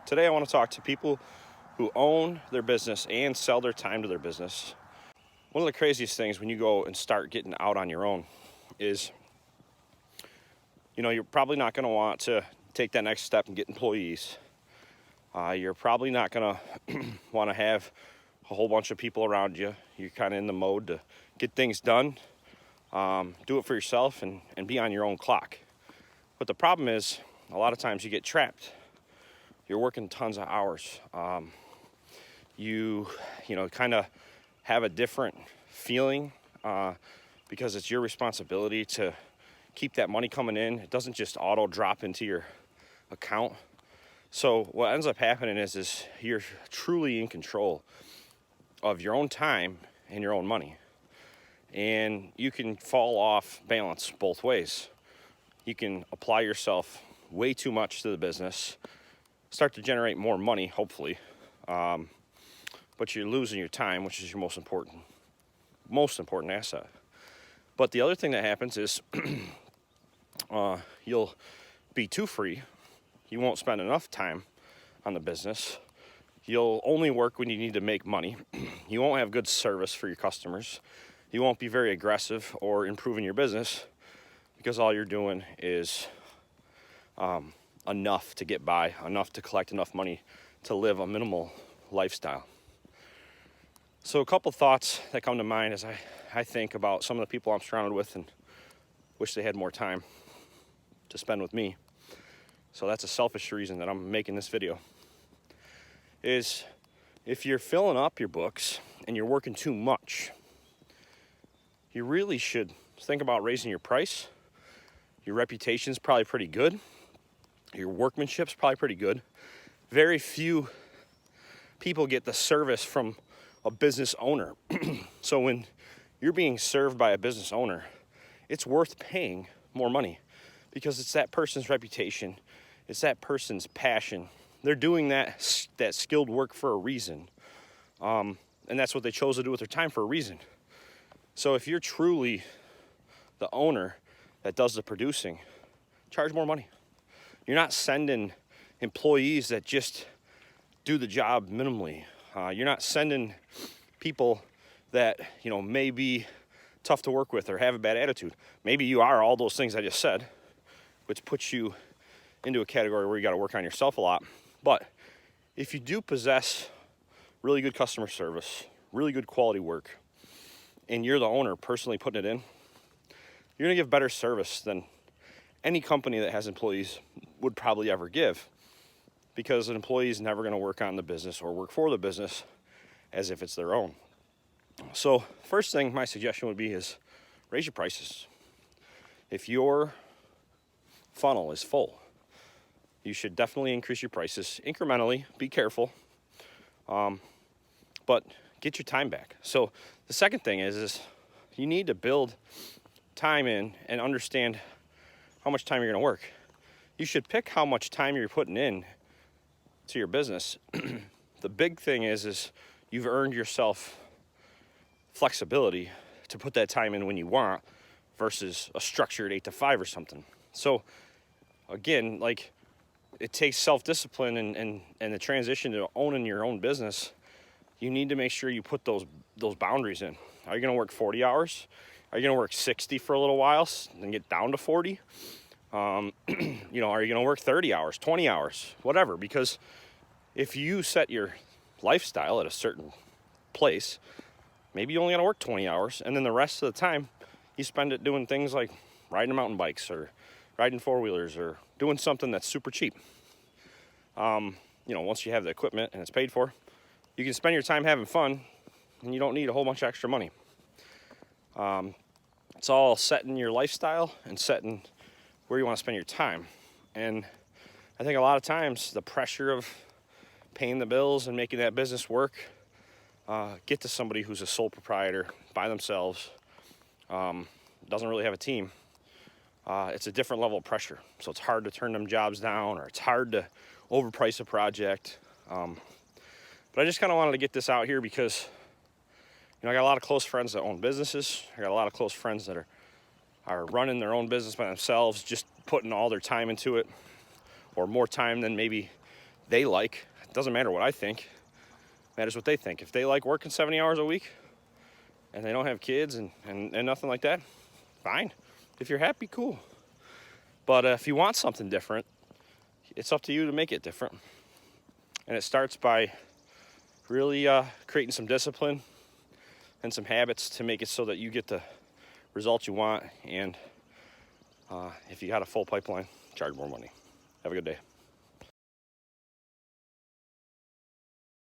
Today I want to talk to people who own their business and sell their time to their business. One of the craziest things when you go and start getting out on your own is, you're probably not going to want to take that next step and get employees. You're probably not going to want to have a whole bunch of people around you. You're kind of in the mode to get things done, do it for yourself, and be on your own clock. But the problem is, a lot of times you get trapped. You're working tons of hours. You kind of have a different feeling because it's your responsibility to keep that money coming in. It doesn't just auto drop into your account. So what ends up happening is you're truly in control of your own time and your own money. And you can fall off balance both ways. You can apply yourself way too much to the business, start to generate more money, hopefully, but you're losing your time, which is your most important asset. But the other thing that happens is you'll be too free. You won't spend enough time on the business. You'll only work when you need to make money. You won't have good service for your customers. You won't be very aggressive or improving your business because all you're doing is enough to get by, enough to collect enough money to live a minimal lifestyle. So a couple thoughts that come to mind as I think about some of the people I'm surrounded with and wish they had more time to spend with me. So that's a selfish reason that I'm making this video. Is if you're filling up your books and you're working too much, you really should think about raising your price. Your reputation's probably pretty good. Your workmanship's probably pretty good. Very few people get the service from a business owner. So when you're being served by a business owner, it's worth paying more money because it's that person's reputation, it's that person's passion. They're doing that skilled work for a reason. And that's what they chose to do with their time for a reason. So if you're truly the owner that does the producing, charge more money. You're not sending employees that just do the job minimally. You're not sending people that, may be tough to work with or have a bad attitude. Maybe you are all those things I just said, which puts you into a category where you got to work on yourself a lot. But if you do possess really good customer service, really good quality work, and you're the owner personally putting it in, you're going to give better service than any company that has employees would probably ever give, because an employee is never going to work on the business or work for the business as if it's their own. So first thing my suggestion would be is raise your prices. If your funnel is full, you should definitely increase your prices incrementally. Be careful, but get your time back. So the second thing is you need to build time in and understand how much time you're going to work. You should pick how much time you're putting in to your business. The big thing is you've earned yourself flexibility to put that time in when you want versus a structured 8 to 5 or something. So again, it takes self-discipline and the transition to owning your own business. You need to make sure you put those boundaries in. Are you going to work 40 hours? Are you going to work 60 for a little while and get down to 40? Are you going to work 30 hours, 20 hours, whatever? Because if you set your lifestyle at a certain place, maybe you only got to work 20 hours, and then the rest of the time you spend it doing things like riding mountain bikes or riding four-wheelers or doing something that's super cheap. Once you have the equipment and it's paid for, you can spend your time having fun, and you don't need a whole bunch of extra money. It's all setting your lifestyle and setting where you want to spend your time. And I think a lot of times the pressure of paying the bills and making that business work get to somebody who's a sole proprietor by themselves, doesn't really have a team. It's a different level of pressure. So it's hard to turn them jobs down, or it's hard to overprice a project. But I just kind of wanted to get this out here because I got a lot of close friends that own businesses. I got a lot of close friends that are running their own business by themselves, just putting all their time into it, or more time than maybe they like. It doesn't matter what I think. It matters what they think. If they like working 70 hours a week and they don't have kids and nothing like that, fine. If you're happy, cool. But if you want something different, it's up to you to make it different. And it starts by really creating some discipline and some habits to make it so that you get the results you want. And if you got a full pipeline, charge more money. Have a good day.